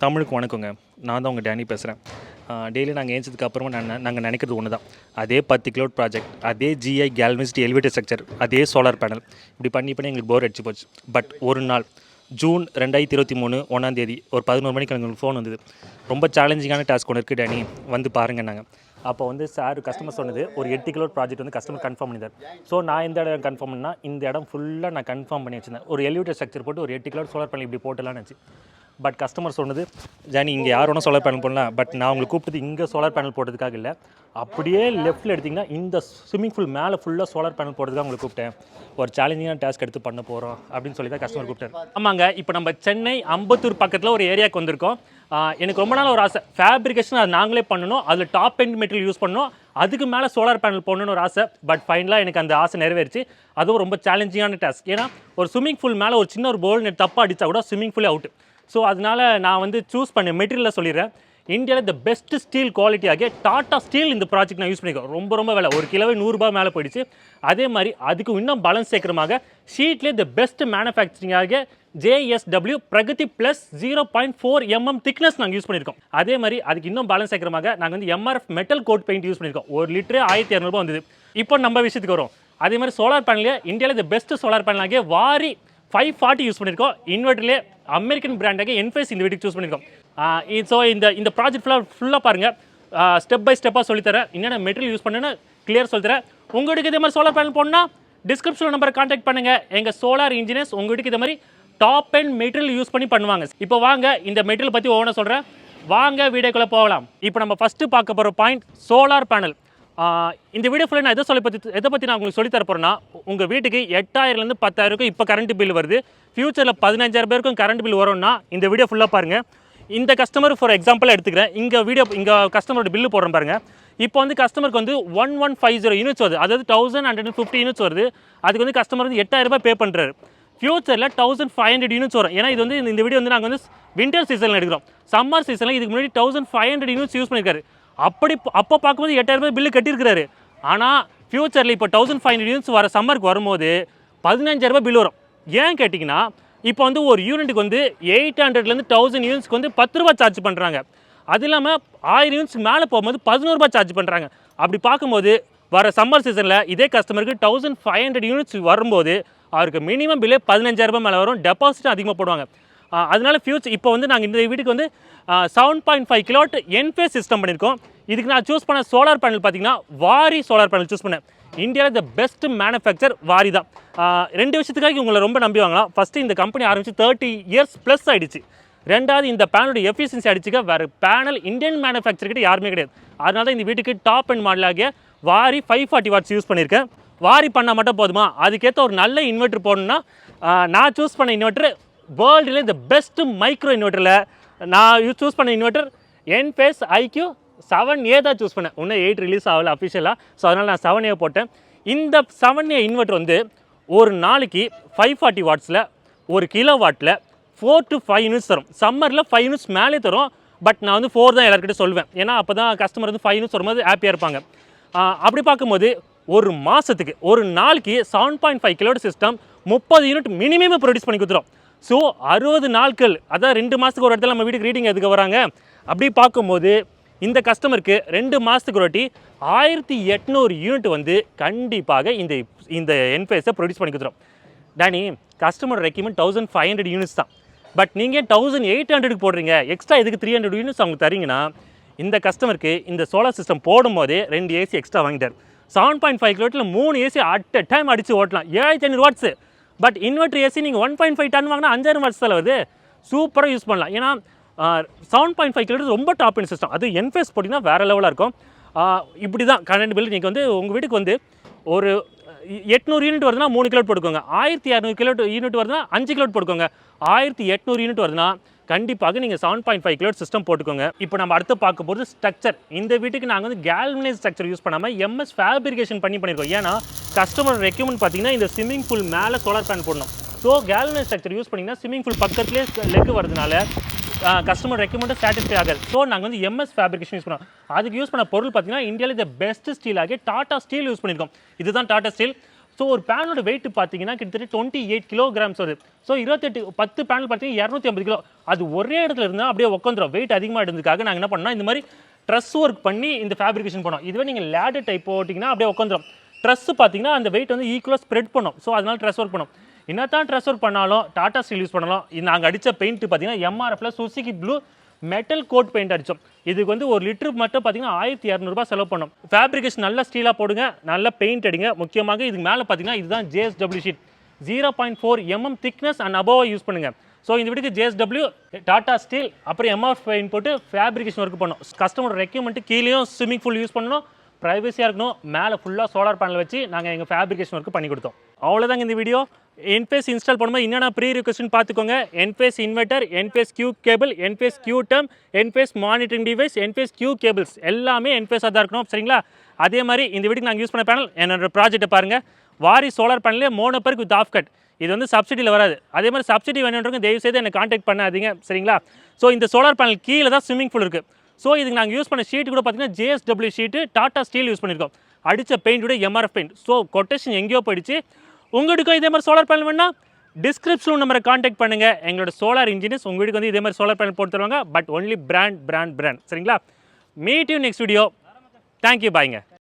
தமிழுக்கு வணக்கங்க. நான் தான் உங்கள் டேனி பேசுகிறேன். டெய்லி நாங்கள் ஏஞ்சதுக்கு அப்புறமா நாங்கள் நினைக்கிறது ஒன்று தான். அதே 10 கிலோட் ப்ராஜெக்ட், அதே ஜிஐ கேல்வனிஸ்ட் எலிவேட்டர் ஸ்ட்ரக்சர், அதே சோலார் பேனல், இப்படி பண்ணி எங்களுக்கு போர் அடிச்சு போச்சு. பட் ஒரு நாள் ஜூன் 2023 1ஆம் ஒரு 11 மணிக்கு எங்களுக்கு ஃபோன் வந்தது. ரொம்ப சேலஞ்சிங்கான டாஸ்க் ஒன்று இருக்குது டேனி, வந்து பாருங்கள். நாங்கள் அப்போ சார் கஸ்டமர் சொன்னது ஒரு 8 கிலோ ப்ராஜெக்ட் கஸ்டமர் கன்ஃபார்ம் பண்ணிட்டார். ஸோ நான் இந்த இடம் கன்ஃபார்ம் பண்ணால் இந்த இடம் ஃபுல்லாக நான் கன்ஃபார்ம் பண்ணி வச்சிருந்தேன். ஒரு எலிவேட்டர் ஸ்ட்ரக்சர் போட்டு ஒரு 8 கிலோ சோலார் பேனல் இப்படி போட்டலான்னு நினச்சி. பட் கஸ்டமர் சொன்னது, ஜானி இங்கே யார் வேணால் சோலார் பேனல் போடலாம், பட் நான் உங்களுக்கு கூப்பிட்டது இங்கே சோலார் பேனல் போட்டதுக்காக இல்லை, அப்படியே லெஃப்ட்டில் எடுத்திங்கன்னா இந்த ஸ்விம்மிங் பூல் மேலே ஃபுல்லாக சோலார் பேனல் போட்டதுக்காக உங்களுக்கு கூப்பிட்டேன். ஒரு சேலஞ்சிங்கான டாஸ்க் எடுத்து பண்ண போகிறோம் அப்படின்னு சொல்லி தான் கஸ்டமர் கூப்பிட்டார். ஆமாங்க, இப்போ நம்ம சென்னை அம்பத்தூர் பக்கத்தில் ஒரு ஏரியாவுக்கு வந்திருக்கோம். எனக்கு ரொம்ப நாள் ஒரு ஆசை, ஃபேப்ரிகேஷன் அது நாங்களே பண்ணணும், அதில் டாப் எண்ட் மெட்டீரியல் யூஸ் பண்ணணும், அதுக்கு மேலே சோலார் பேனல் போடணும்னு ஒரு ஆசை. பட் ஃபைனலாக எனக்கு அந்த ஆசை நிறைவேறிச்சு. அதுவும் ரொம்ப சேலஞ்சிங்கான டாஸ்க். ஏன்னா ஒரு ஸ்விம்மிங் பூல் மேலே ஒரு சின்ன ஒரு போல் தப்பாக அடித்தா கூட ஸ்விம்மிங் பூலே அவுட்டு. ஸோ அதனால் நான் சூஸ் பண்ண மெட்டீரியலில் சொல்லிடுறேன். இந்தியாவில் த பெஸ்ட் ஸ்டீல் குவாலிட்டியாக டாட்டா ஸ்டீல் இந்த ப்ராஜெக்ட் நான் யூஸ் பண்ணியிருக்கோம். ரொம்ப விலை, ஒரு கிலோவே 100 ரூபாய் மேலே போயிடுச்சு. அதே மாதிரி அதுக்கு இன்னும் பேலன்ஸ் சேர்க்குறமாக ஷீட்லேயே த பெஸ்ட் மேனுஃபேக்சரிங்காக JSW Pragati plus 0.4 mm thickness நாங்கள் யூஸ் பண்ணியிருக்கோம். அதே மாதிரி அதுக்கு இன்னும் பேலன்ஸ் சேர்க்குறமாக நாங்கள் MRF metal coat paint use பண்ணியிருக்கோம். 1 லிட்டரே 1200 ரூபாய் வந்தது. இப்போ நம்ம விஷயத்துக்கு வரும். அதே மாதிரி சோலார் பேனலே இந்தியாவில் த பெஸ்ட் சோலார் பேனலாக வாரி 540 யூஸ் பண்ணியிருக்கோம். இன்வெர்டர்லேயே அமெரிக்கன் பிராண்டாக Enphase இந்த வீட்டுக்கு சூஸ் பண்ணியிருக்கோம். ஸோ இந்த ப்ராஜெக்ட் ஃபுல்லாக பாருங்கள். ஸ்டெப் பை ஸ்டெப்பாக சொல்லித்தரேன். என்னென்ன மெட்டீரியல் யூஸ் பண்ணுன்னு கிளியர் சொல்லித்தரேன். உங்களுக்கு இதே மாதிரி சோலார் பேனல் போடணும்னா டிஸ்கிரிப்ஷன் நம்பரை கான்டாக்ட் பண்ணுங்கள். எங்கள் சோலார் இன்ஜினியர்ஸ் உங்களுக்கு இதே மாதிரி டாப் அண்ட் மெட்டீரியல் யூஸ் பண்ணி பண்ணுவாங்க. இப்போ வாங்க இந்த மெட்டீரியல் பற்றி ஒவ்வொன்றா சொல்கிறேன். வாங்க வீடியோக்குள்ளே போகலாம். இப்போ நம்ம ஃபஸ்ட்டு பார்க்க போகிற பாயிண்ட் சோலார் பேனல். இந்த வீடியோ ஃபுல்லாக நான் எதை பற்றி நான் உங்களுக்கு சொல்லித்தர போகிறேன்னா, உங்கள் வீட்டுக்கு 8000லேருந்து 10,000 இப்போ கரண்ட் பில் வருது. ஃபியூச்சரில் 15,000 பேருக்கும் கரண்ட் பில் வரும்னா இந்த வீடியோ ஃபுல்லாக பாருங்கள். இந்த கஸ்டமர் ஃபார் எக்ஸாம்பிள் எடுத்துக்கிறேன். இங்கே கஸ்டமரோட பில்லு போடுறேன் பாருங்கள். இப்போ கஸ்டமருக்கு 1150 யூனிட்ஸ் வருது, அதாவது 1150 யூனிட்ஸ் வருது. அதுக்கு கஸ்டமர் 8000 ரூபாய் பே பண்ணுறாரு. ஃபியூச்சரில் 1500 யூனிட்ஸ் வரும். ஏன்னா இது இந்த வீடியோ நாங்கள் வின்டர் சீசனில் எடுக்கிறோம். சம்மர் சீசனில் இதுக்கு முன்னாடி 1500 யூனிட்ஸ் யூஸ் பண்ணியிருக்காரு. அப்போ பார்க்கும்போது 8000 ரூபாய் பில்லு கட்டியிருக்கிறாரு. ஆனால் ஃபியூச்சரில் இப்போ 1500 யூனிட்ஸ் வர சம்மருக்கு வரும்போது 15,000 ரூபாய் பில் வரும். ஏன் கேட்டிங்கன்னா, இப்போ ஒரு யூனிட்டுக்கு 800லேருந்து 1000 யூனிட்ஸ்க்கு 10 ரூபா சார்ஜ் பண்ணுறாங்க. அது இல்லாமல் 1000 யூனிட்ஸ் மேலே போகும்போது 11 ரூபாய் சார்ஜ் பண்ணுறாங்க. அப்படி பார்க்கும்போது வர சம்மர் சீசனில் இதே கஸ்டமருக்கு 1500 யூனிட்ஸ் வரும்போது அவருக்கு மினிமம் பில்லே 15,000 ரூபாய் மேலே வரும். டெபாசிட்டும் அதிகமாக போடுவாங்க. அதனால ஃபியூச்சர் இப்போ நாங்கள் இந்த வீட்டுக்கு 7.5 கிலோவாட் Enphase சிஸ்டம் பண்ணியிருக்கோம். இதுக்கு நான் சூஸ் பண்ண சோலார் பேனல் பார்த்தீங்கன்னா வாரி சோலார் பேனல் சூஸ் பண்ணேன். இந்தியாவில் த பெஸ்ட் மேனுஃபேக்சர் வாரி தான். 2 விஷயத்துக்காக உங்களை ரொம்ப நம்பி வாங்கலாம். ஃபஸ்ட்டு இந்த கம்பெனி ஆரம்பித்து 30 இயர்ஸ் ப்ளஸ் ஆகிடுச்சு. ரெண்டாவது இந்த பேனலோட எஃபிஷியன்சி அடிச்சுக்க வேறு பேனல் இந்தியன் மேனுஃபேக்சர்கிட்ட யாருமே கிடையாது. அதனால தான் இந்த வீட்டுக்கு டாப் அண்ட் மாடலாகிய வாரி 540 வாட்ஸ் யூஸ் பண்ணியிருக்கேன். வாரி பண்ணால் மட்டும் போதுமா, அதுக்கேற்ற ஒரு நல்ல இன்வெர்ட்டர் போடணுன்னா நான் சூஸ் பண்ண இன்வெர்ட்டர் வேர்ல்டுலேயே த பெஸ்ட் மைக்ரோ இன்வெர்ட்டரில் நான் சூஸ் பண்ண இன்வெர்ட்டர் Enphase iQ7A தான் சூஸ் பண்ணேன். இன்னும் 8 ரிலீஸ் ஆகலை அஃபிஷியலாக. ஸோ அதனால் நான் 7A போட்டேன். இந்த 7A இன்வெர்ட்டர் ஒரு நாளைக்கு 540 வாட்ஸில் 1 கிலோ வாட்டில் 4 to 5 யூனிட்ஸ் தரும். சம்மரில் 5 யூனிட்ஸ் மேலே தரும். பட் நான் 4 தான் எல்லாருக்கிட்ட சொல்வேன். ஏன்னா அப்போ தான் கஸ்டமர் 5 யூனிட்ஸ் வரும்போது ஹாப்பியாக இருப்பாங்க. அப்படி பார்க்கும்போது ஒரு மாதத்துக்கு ஒரு நாளைக்கு 7.5 கிலோட சிஸ்டம் 30 யூனிட் மினிமம் ப்ரொடியூஸ் பண்ணி கொடுத்துரும். ஸோ 60 நாட்கள், அதான் 2 மாதத்துக்கு ஒரு இடத்துல நம்ம வீட்டுக்கு ரீடிங் எதுக்கு வராங்க. அப்படி பார்க்கும்போது இந்த கஸ்டமருக்கு 2 மாதத்துக்கு ஒரு வாட்டி 1800 யூனிட் கண்டிப்பாக இந்த Enphase ப்ரொடியூஸ் பண்ணி கொடுத்துரும். டேனி, கஸ்டமர் ரெக்கமெண்ட் 1500 யூனிட்ஸ் தான். பட் நீங்கள் 1800க்கு போடுறீங்க, எக்ஸ்ட்ரா எதுக்கு 300 யூனிட்ஸ் அவங்க தரீங்கன்னா, இந்த கஸ்டமருக்கு இந்த சோலார் சிஸ்டம் போடும்போதே 2 ஏசி எக்ஸ்ட்ரா வாங்கிட்டார். 7.5 கிலோவாட்டில் 3 ஏசி அட் அ டைம் அடித்து ஓட்டலாம். 7500 வாட்ஸு. பட் இன்வெர்டர் ஏசி நீங்கள் 1.5 டன் வாங்கினா 5000 வாட்ஸ் தான் வருது. சூப்பராக யூஸ் பண்ணலாம். ஏன்னா 7.5 கிலோமீட்டர் ரொம்ப டாப் இன் சிஸ்டம். அது Enphase போட்டிங்கன்னா வேறு லெவலாக இருக்கும். இப்படி தான் கரண்ட் பில் நீங்கள் உங்கள் வீட்டுக்கு ஒரு 800 யூனிட் வருதுன்னா 3 கிலோட் போட்டுக்கோங்க. 1200 யூனிட் வருதுன்னா 5 கிலோட் போட்டுக்கோங்க. 1800 யூனிட் வருதுன்னா கண்டிப்பாக நீங்கள் 7.5 கிலோட் சிஸ்டம் போட்டுக்கோங்க. இப்போ நம்ம அடுத்து பார்க்க போகிறது ஸ்ட்ரக்சர். இந்த வீட்டுக்கு நாங்கள் கேல்வனைஸ் ஸ்ட்ரக்சர் யூஸ் பண்ணாமல் MS ஃபேப்ரிகேஷன் பண்ணியிருக்கோம். ஏன்னா கஸ்டமர் ரெக்யூமெண்ட் பார்த்தீங்கன்னா இந்த ஸ்விம்மிங் பூல் மேலே சோலார் பேனல் போடணும். ஸோ கேல்வனைஸ் ஸ்ட்ரக்சர் யூஸ் பண்ணிங்கன்னா ஸ்விம்மிங் பூல் பக்கத்துலேயே லெக் வரதுனால கஸ்டமர் ரெக்கமெண்டை சாட்டிஸ்ஃபை ஆகாது. ஸோ நாங்கள் MS ஃபேப்ரிகேஷன் யூஸ் பண்ணோம். அதுக்கு யூஸ் பண்ண பொருள் பார்த்தீங்கன்னா இந்தியாவில் த பெஸ்ட் ஸ்டீலாக டாட்டா ஸ்டீல் யூஸ் பண்ணியிருக்கோம். இதுதான் டாட்டா ஸ்டீல். ஸோ ஒரு பேனலோட வெயிட் பார்த்தீங்கன்னா கிட்டத்தட்ட 28 கிலோகிராம்ஸ் வருது. ஸோ 10 பேனல் பார்த்தீங்கன்னா 250 கிலோ. அது ஒரே இடத்துல இருந்தால் அப்படியே உட்காந்துரும். வெயிட் அதிகமாக இருந்ததுக்காக நாங்கள் என்ன பண்ணோம், இந்த மாதிரி ட்ரெஸ் ஒர்க் பண்ணி இந்த ஃபேப்ரிகேஷன் பண்ணோம். இதுவே நீங்கள் லேடர் டைப் போட்டிங்கன்னா அப்படியே உட்காந்துரும். ட்ரெஸ் பார்த்தீங்கன்னா அந்த வெயிட் வந்து ஈக்குவலாக ஸ்ப்ரெட் பண்ணும். ஸோ அதனால ட்ரெஸ் ஒர்க் பண்ணும். என்னத்தான் ட்ரெஸ் ஒர்க் பண்ணாலும் டாடா ஸ்டீல் யூஸ் பண்ணலாம். நாங்கள் அடித்த பெயிண்ட் பார்த்தீங்கன்னா எம்ஆர்எஃப்ல Suzuki blue metal coat paint அடித்தோம். இதுக்கு வந்து 1 லிட்டருக்கு மட்டும் பார்த்தீங்கன்னா 1200 ரூபாய் செலவு பண்ணோம். ஃபேப்ரிகேஷன் நல்லா ஸ்டீலாக போடுங்க, நல்லா பெயிண்ட் அடிங்க. முக்கியமாக இதுக்கு மேலே பார்த்தீங்கன்னா இதுதான் JSW sheet 0.4 mm thickness and above use பண்ணுங்கள். ஸோ இந்த வீட்டுக்கு JSW, டாடா ஸ்டீல், அப்புறம் MRF பெயிண்ட் போட்டு ஃபேப்ரிகேஷன் ஒர்க் பண்ணோம். கஸ்டமர் ரெக்யூமெண்ட்டு கீழேயும் ஸ்விம்மிங் பூல் யூஸ் பண்ணணும், ப்ரைவசியாக இருக்கணும். மேலே ஃபுல்லாக சோலார் பேனல் வச்சு நாங்கள் எங்கள் ஃபேப்ரிகேஷன் ஒர்க்கு பண்ணி கொடுத்தோம். அவ்வளோதாங்க இந்த வீடியோ. Enphase இன்ஸ்டால் பண்ணும்போது என்னென்ன ப்ரீ ரிக்வெஸ்ட்னு பார்த்துக்கோங்க. Enphase inverter, Enphase Q cable, Enphase Q term, Enphase monitoring device, Enphase Q cables எல்லாமே Enphase தான் இருக்கணும். சரிங்களா? அதே மாதிரி இந்த வீட்டுக்கு நாங்கள் யூஸ் பண்ண பேனல் என்னோட ப்ராஜெக்ட்டை பாருங்கள். வாரி சோலார் பேனலே மோனோபர்க் வித் ஆஃப் கட். இது வந்து சப்சிடியில் வராது. அதே மாதிரி சப்சிடி வேணுன்றவங்க தயவுசெய்து என்னை காண்டாக்ட் பண்ணாதீங்க. சரிங்களா? ஸோ இந்த சோலார் பேனல் கீழே தான் ஸ்விம்மிங் பூல் இருக்குது. ஸோ இதுக்கு நாங்கள் யூஸ் பண்ண ஷீட் கூட பார்த்தீங்கன்னா JSW sheet, Tata steel use பண்ணியிருக்கோம். அடித்த பெயிண்டோட MRF பெயிண்ட். ஸோ கொட்டேஷன் எங்கேயோ போயிடுச்சு. உங்களுக்கும் இதே மாதிரி சோலார் பேனல் வேணா டிஸ்கிரிப்ஷன் நம்பரை காண்டாக்ட் பண்ணுங்கள். எங்களோட சோலார் இன்ஜினியர்ஸ் உங்கள் வீட்டுக்கு வந்து இதே மாதிரி சோலார் பேனல் போட்டு தருவாங்க. But only brand. சரிங்களா? Meet you next video. Thank you. பாய்ங்க.